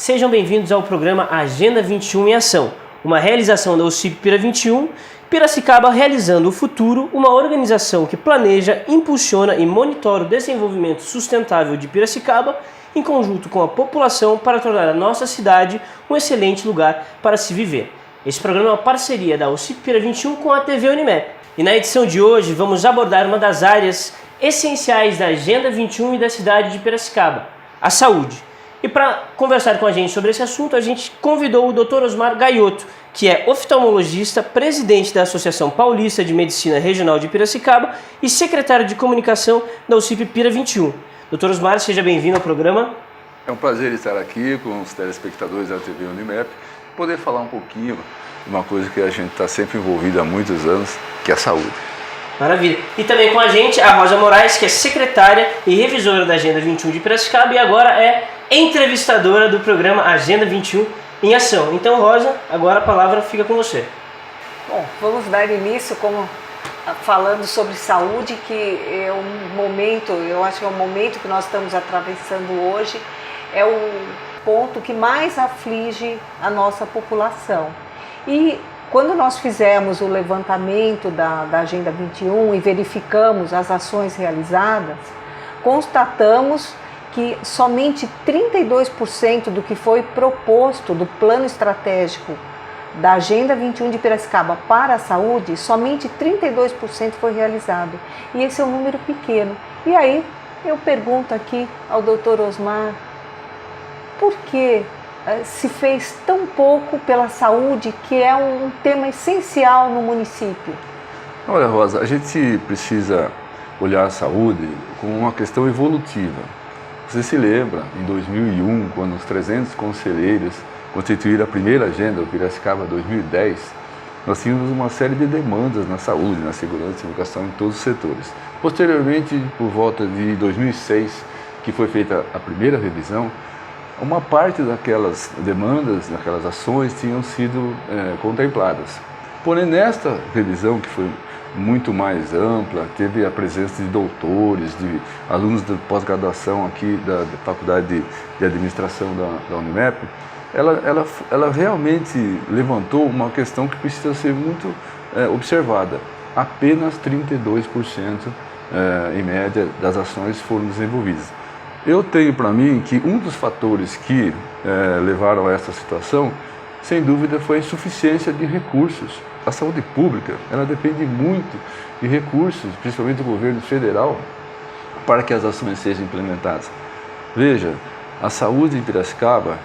Sejam bem-vindos ao programa Agenda 21 em Ação, uma realização da OSCIP Pira 21, Piracicaba realizando o futuro, uma organização que planeja, impulsiona e monitora o desenvolvimento sustentável de Piracicaba em conjunto com a população para tornar a nossa cidade um excelente lugar para se viver. Esse programa é uma parceria da OSCIP Pira 21 com a TV Unimap. E na edição de hoje vamos abordar uma das áreas essenciais da Agenda 21 e da cidade de Piracicaba, a saúde. E para conversar com a gente sobre esse assunto, a gente convidou o Dr. Osmar Gaiotto, que é oftalmologista, presidente da Associação Paulista de Medicina Regional de Piracicaba e secretário de comunicação da OSCIP Pira 21. Dr. Osmar, seja bem-vindo ao programa. É um prazer estar aqui com os telespectadores da TV Unimap, poder falar um pouquinho de uma coisa que a gente está sempre envolvido há muitos anos, que é a saúde. Maravilha. E também com a gente a Rosa Moraes, que é secretária e revisora da Agenda 21 de Piracicaba e agora é entrevistadora do programa Agenda 21 em Ação. Então, Rosa, agora a palavra fica com você. Bom, vamos dar início falando sobre saúde, que é um momento, eu acho que é um momento que nós estamos atravessando hoje, é o ponto que mais aflige a nossa população. E quando nós fizemos o levantamento da Agenda 21 e verificamos as ações realizadas, constatamos que somente 32% do que foi proposto do plano estratégico da Agenda 21 de Piracicaba para a saúde, somente 32% foi realizado. E esse é um número pequeno. E aí eu pergunto aqui ao Dr. Osmar, por que se fez tão pouco pela saúde, que é um tema essencial no município? Olha, Rosa, a gente precisa olhar a saúde como uma questão evolutiva. Você se lembra, em 2001, quando os 300 conselheiros constituíram a primeira agenda, o Piracicaba 2010, nós tínhamos uma série de demandas na saúde, na segurança e educação em todos os setores. Posteriormente, por volta de 2006, que foi feita a primeira revisão, uma parte daquelas demandas, daquelas ações tinham sido contempladas. Porém, nesta revisão, que foi muito mais ampla, teve a presença de doutores, de alunos de pós-graduação aqui da Faculdade de Administração da Unimap, ela realmente levantou uma questão que precisa ser muito observada. Apenas 32% em média das ações foram desenvolvidas. Eu tenho para mim que um dos fatores que levaram a essa situação, sem dúvida, foi a insuficiência de recursos. A saúde pública, ela depende muito de recursos, principalmente do governo federal, para que as ações sejam implementadas. Veja, a saúde em Piracicaba,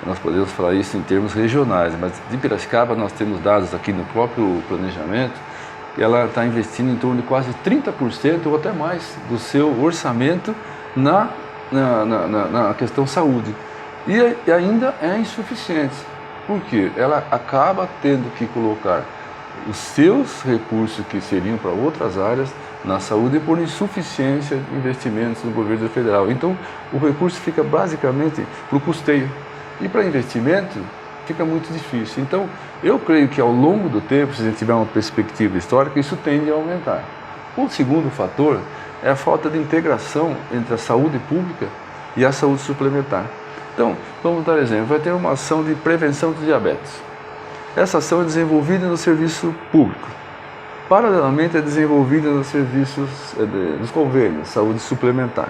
nós podemos falar isso em termos regionais, mas de Piracicaba nós temos dados aqui no próprio planejamento, que ela está investindo em torno de quase 30% ou até mais do seu orçamento na questão saúde. E ainda é insuficiente. Por quê? Ela acaba tendo que colocar os seus recursos que seriam para outras áreas na saúde por insuficiência de investimentos do governo federal. Então, o recurso fica basicamente para o custeio. E para investimento, fica muito difícil. Então, eu creio que ao longo do tempo, se a gente tiver uma perspectiva histórica, isso tende a aumentar. O segundo fator é a falta de integração entre a saúde pública e a saúde suplementar. Então, vamos dar exemplo, vai ter uma ação de prevenção do diabetes. Essa ação é desenvolvida no serviço público. Paralelamente é desenvolvida nos serviços, nos convênios, saúde suplementar.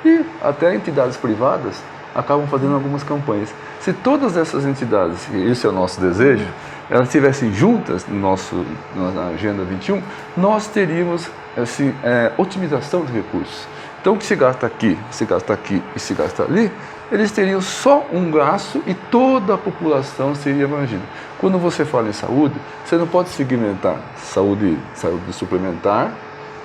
E até entidades privadas acabam fazendo algumas campanhas. Se todas essas entidades, e esse é o nosso desejo, elas estivessem juntas na Agenda 21, nós teríamos assim, otimização de recursos. Então, o que se gasta aqui e se gasta ali, eles teriam só um gasto e toda a população seria abrangida. Quando você fala em saúde, você não pode segmentar saúde suplementar,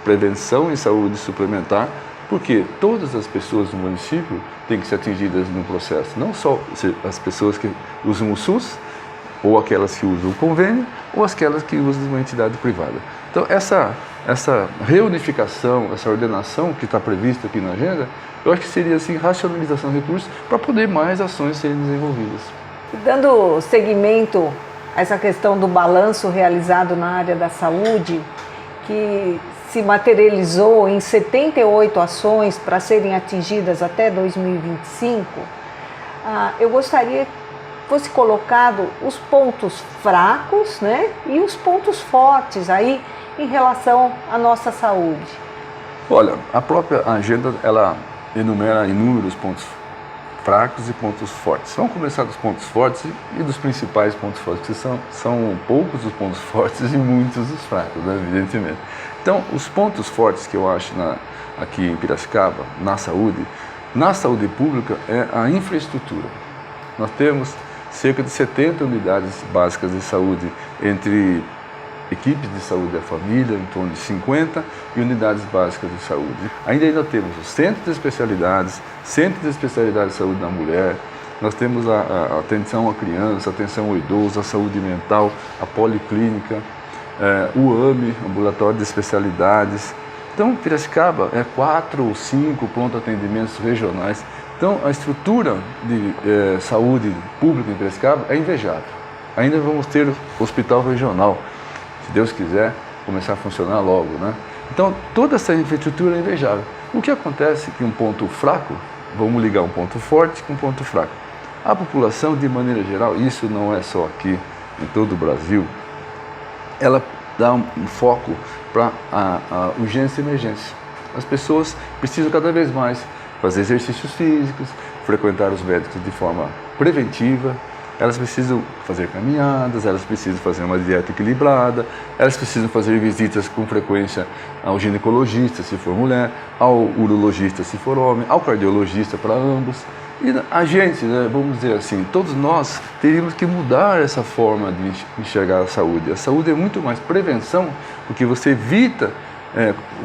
prevenção em saúde suplementar, porque todas as pessoas do município têm que ser atingidas no processo. Não só as pessoas que usam o SUS, ou aquelas que usam o convênio, ou aquelas que usam uma entidade privada. Então, essa reunificação, essa ordenação que está prevista aqui na agenda, eu acho que seria assim, racionalização de recursos para poder mais ações serem desenvolvidas. Dando seguimento a essa questão do balanço realizado na área da saúde, que se materializou em 78 ações para serem atingidas até 2025, eu gostaria que fosse colocado os pontos fracos, né, e os pontos fortes aí em relação à nossa saúde. Olha, a própria agenda, ela enumera inúmeros pontos fracos e pontos fortes. Vamos começar dos pontos fortes e dos principais pontos fortes, que são poucos os pontos fortes e muitos os fracos, né, evidentemente. Então, os pontos fortes que eu acho aqui em Piracicaba, na saúde pública, é a infraestrutura. Nós temos cerca de 70 unidades básicas de saúde, entre equipes de saúde da família, em torno de 50, e unidades básicas de saúde. Ainda temos os centros de especialidades de saúde da mulher, nós temos a atenção à criança, a atenção ao idoso, a saúde mental, a policlínica, o AME, ambulatório de especialidades. Então, Piracicaba é 4 ou 5 pronto-atendimentos regionais. Então, a estrutura de saúde pública em Piracicaba é invejável. Ainda vamos ter o hospital regional, se Deus quiser, começar a funcionar logo, né? Então, toda essa infraestrutura é invejável. O que acontece é que um ponto fraco, vamos ligar um ponto forte com um ponto fraco. A população, de maneira geral, isso não é só aqui, em todo o Brasil, ela dá um foco para a urgência e emergência. As pessoas precisam cada vez mais fazer exercícios físicos, frequentar os médicos de forma preventiva, elas precisam fazer caminhadas, elas precisam fazer uma dieta equilibrada, elas precisam fazer visitas com frequência ao ginecologista, se for mulher, ao urologista, se for homem, ao cardiologista, para ambos. E a gente, né, vamos dizer assim, todos nós teríamos que mudar essa forma de enxergar a saúde. A saúde é muito mais prevenção, porque você evita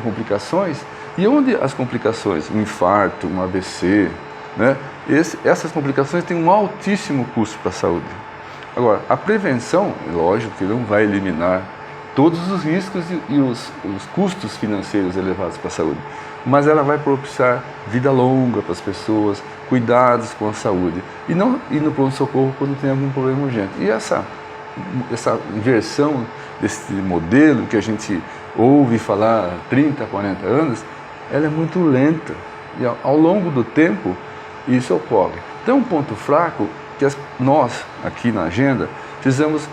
complicações. E onde as complicações, um infarto, um AVC, né, essas complicações têm um altíssimo custo para a saúde. Agora, a prevenção, lógico que não vai eliminar todos os riscos e os custos financeiros elevados para a saúde, mas ela vai propiciar vida longa para as pessoas, cuidados com a saúde, e não ir no pronto-socorro quando tem algum problema urgente. E essa inversão desse modelo que a gente ouve falar há 30, 40 anos, ela é muito lenta, e ao longo do tempo isso ocorre. Então, um ponto fraco que nós, aqui na agenda, precisamos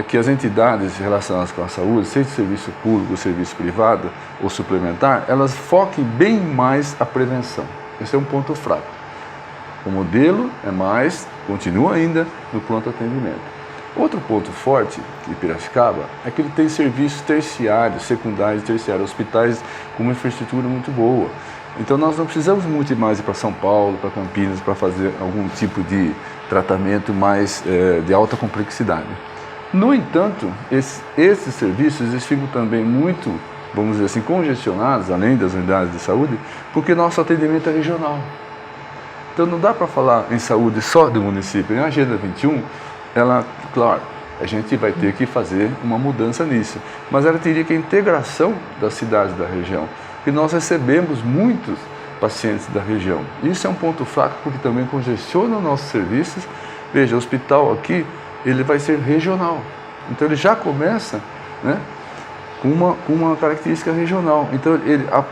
que as entidades relacionadas com a saúde, seja serviço público, serviço privado ou suplementar, elas foquem bem mais a prevenção. Esse é um ponto fraco. O modelo continua ainda no pronto atendimento. Outro ponto forte de Piracicaba é que ele tem serviços terciários, secundários e terciários, hospitais com uma infraestrutura muito boa. Então nós não precisamos muito mais ir para São Paulo, para Campinas, para fazer algum tipo de tratamento mais de alta complexidade. No entanto, esses serviços eles ficam também muito, vamos dizer assim, congestionados, além das unidades de saúde, porque nosso atendimento é regional. Então não dá para falar em saúde só do município. Em Agenda 21, claro, a gente vai ter que fazer uma mudança nisso, mas ela teria que a integração das cidades da região, porque nós recebemos muitos pacientes da região. Isso é um ponto fraco porque também congestiona nossos serviços. Veja, o hospital aqui, ele vai ser regional, então ele já começa, né, com uma característica regional. Então,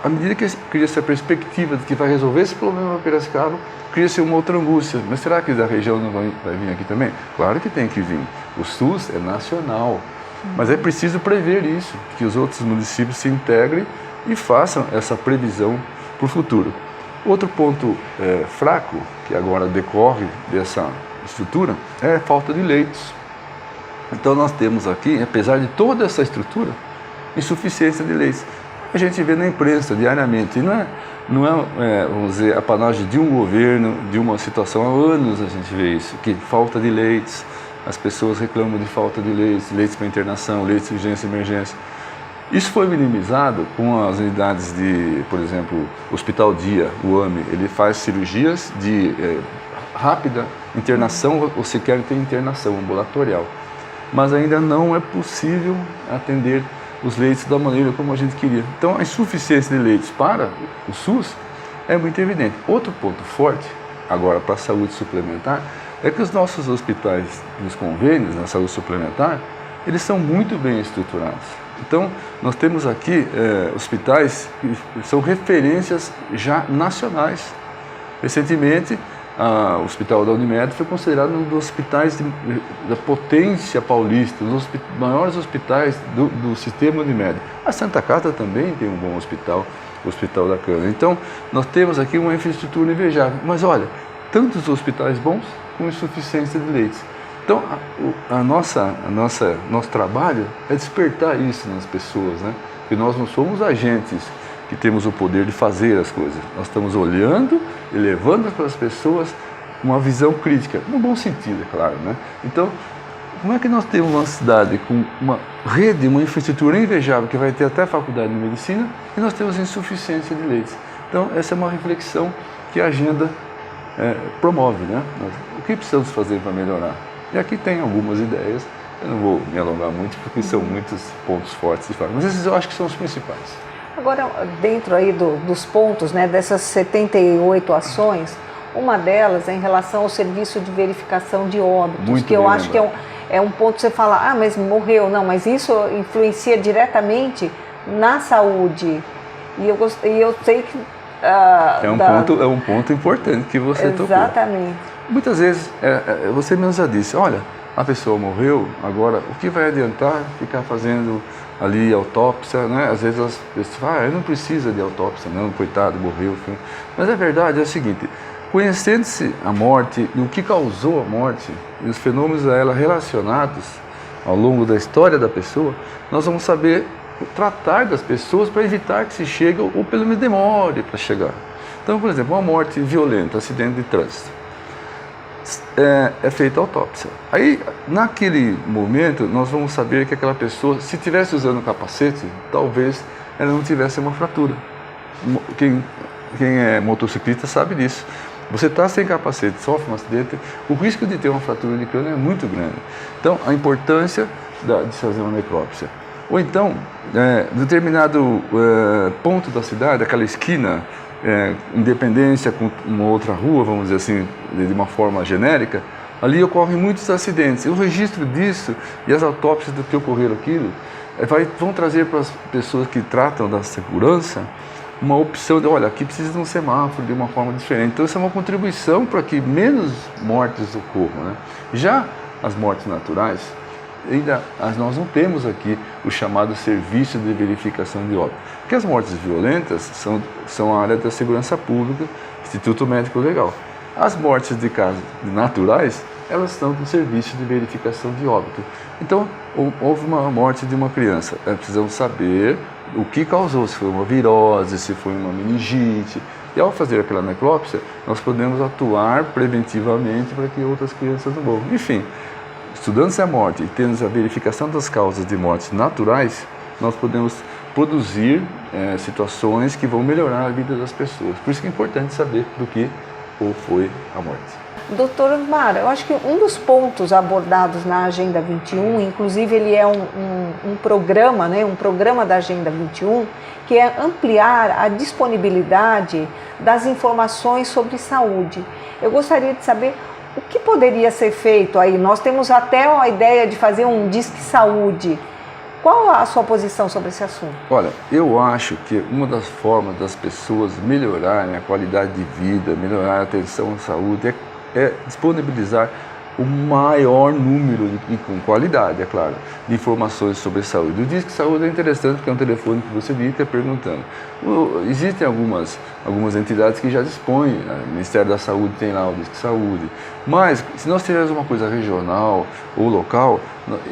à medida que cria-se a perspectiva de que vai resolver esse problema para Piracicaba, cria-se uma outra angústia. Mas será que da região não vai vir aqui também? Claro que tem que vir. O SUS é nacional, mas é preciso prever isso, que os outros municípios se integrem e façam essa previsão para o futuro. Outro ponto fraco, que agora decorre dessa estrutura, é a falta de leitos. Então nós temos aqui, apesar de toda essa estrutura, insuficiência de leitos. A gente vê na imprensa diariamente, não é vamos dizer, apanagem de um governo, de uma situação, há anos a gente vê isso, que falta de leitos, as pessoas reclamam de falta de leitos para internação, leitos de urgência e emergência. Isso foi minimizado com as unidades de, por exemplo, o Hospital Dia, o AME, ele faz cirurgias de rápida internação ou sequer tem internação ambulatorial. Mas ainda não é possível atender os leitos da maneira como a gente queria. Então, a insuficiência de leitos para o SUS é muito evidente. Outro ponto forte, agora para a saúde suplementar, é que os nossos hospitais nos convênios, na saúde suplementar, eles são muito bem estruturados. Então, nós temos aqui hospitais que são referências já nacionais. Recentemente, o Hospital da Unimed foi considerado um dos hospitais da potência paulista, um dos maiores hospitais do sistema Unimed. A Santa Casa também tem um bom hospital, o Hospital da Câmara. Então, nós temos aqui uma infraestrutura invejável. Mas olha, tantos hospitais bons com insuficiência de leitos. Então, nosso trabalho é despertar isso nas pessoas, né? Porque nós não somos agentes que temos o poder de fazer as coisas. Nós estamos olhando e levando para as pessoas uma visão crítica, no bom sentido, é claro, né? Então, como é que nós temos uma cidade com uma rede, uma infraestrutura invejável, que vai ter até a faculdade de medicina, e nós temos insuficiência de leitos? Então, essa é uma reflexão que a agenda promove, né? O que precisamos fazer para melhorar? E aqui tem algumas ideias, eu não vou me alongar muito, porque são muitos pontos fortes de fato, mas esses eu acho que são os principais. Agora, dentro aí dos pontos, né, dessas 78 ações, uma delas é em relação ao serviço de verificação de óbitos, Muito que eu bem acho que é um ponto que você fala, mas morreu. Não, mas isso influencia diretamente na saúde. E eu sei que... É um ponto importante que você tocou. Exatamente. Muitas vezes, você mesmo já disse, olha, a pessoa morreu, agora o que vai adiantar ficar fazendo ali autópsia, né? Às vezes as pessoas falam, não precisa de autópsia, não, coitado, morreu. Mas a verdade é o seguinte, conhecendo-se a morte e o que causou a morte, e os fenômenos a ela relacionados ao longo da história da pessoa, nós vamos saber tratar das pessoas para evitar que se chegue ou pelo menos demore para chegar. Então, por exemplo, uma morte violenta, acidente de trânsito, é feita a autópsia. Aí, naquele momento, nós vamos saber que aquela pessoa, se estivesse usando capacete, talvez ela não tivesse uma fratura. Quem é motociclista sabe disso. Você está sem capacete, sofre um acidente, o risco de ter uma fratura de crânio é muito grande. Então, a importância de fazer uma necrópsia. Ou então, determinado ponto da cidade, aquela esquina, Independência com uma outra rua, vamos dizer assim, de uma forma genérica, ali ocorrem muitos acidentes. E o registro disso e as autópsias do que ocorreram aquilo vão trazer para as pessoas que tratam da segurança uma opção de, olha, aqui precisa de um semáforo de uma forma diferente. Então, isso é uma contribuição para que menos mortes ocorram, né? Já as mortes naturais, nós não temos aqui o chamado serviço de verificação de óbito. Porque as mortes violentas são a área da segurança pública, Instituto Médico Legal. As mortes de casos naturais, elas estão no serviço de verificação de óbito. Então, houve uma morte de uma criança. Precisamos saber o que causou, se foi uma virose, se foi uma meningite. E ao fazer aquela necrópsia, nós podemos atuar preventivamente para que outras crianças não morram. Enfim, estudando-se a morte e tendo a verificação das causas de mortes naturais, nós podemos produzir situações que vão melhorar a vida das pessoas. Por isso que é importante saber do que ou foi a morte. Doutor Osmar, eu acho que um dos pontos abordados na Agenda 21, inclusive ele é um programa, né, um programa da Agenda 21, que é ampliar a disponibilidade das informações sobre saúde. Eu gostaria de saber o que poderia ser feito aí. Nós temos até a ideia de fazer um Disque Saúde. Qual a sua posição sobre esse assunto? Olha, eu acho que uma das formas das pessoas melhorarem a qualidade de vida, melhorar a atenção à saúde, é disponibilizar o maior número, e com qualidade, é claro, de informações sobre saúde. O Disque Saúde é interessante porque é um telefone que você liga perguntando. Existem algumas entidades que já dispõem, o Ministério da Saúde tem lá o Disque Saúde, mas se nós tivermos uma coisa regional ou local,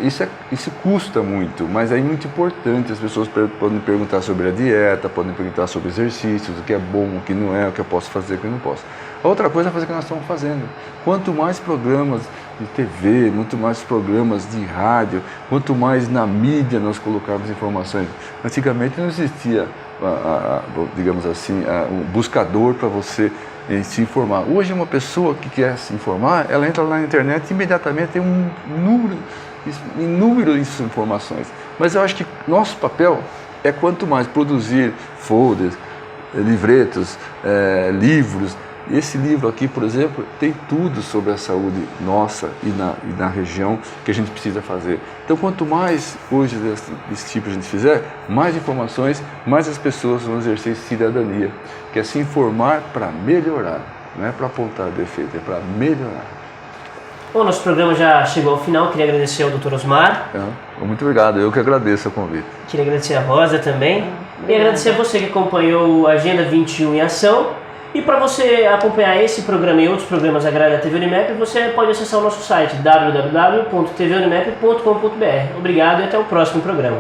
isso custa muito, mas é muito importante. As pessoas podem perguntar sobre a dieta, podem perguntar sobre exercícios, o que é bom, o que não é, o que eu posso fazer, o que eu não posso. A outra coisa é fazer o que nós estamos fazendo. Quanto mais programas de TV, muito mais programas de rádio, quanto mais na mídia nós colocarmos informações. Antigamente não existia, digamos assim, um buscador para você se informar. Hoje uma pessoa que quer se informar, ela entra lá na internet e imediatamente tem um inúmeras informações. Mas eu acho que nosso papel é quanto mais produzir folders, livretos, livros. Esse livro aqui, por exemplo, tem tudo sobre a saúde nossa e na região que a gente precisa fazer. Então, quanto mais hoje desse tipo a gente fizer, mais informações, mais as pessoas vão exercer cidadania, que é se informar para melhorar. não é para apontar defeito, é para melhorar. Bom, nosso programa já chegou ao final. Queria agradecer ao Dr. Osmar. Muito obrigado, eu que agradeço o convite. Queria agradecer a Rosa também. E agradecer a você que acompanhou a Agenda 21 em Ação. E para você acompanhar esse programa e outros programas da grade da TV Unimap, você pode acessar o nosso site www.tvunimap.com.br. Obrigado e até o próximo programa.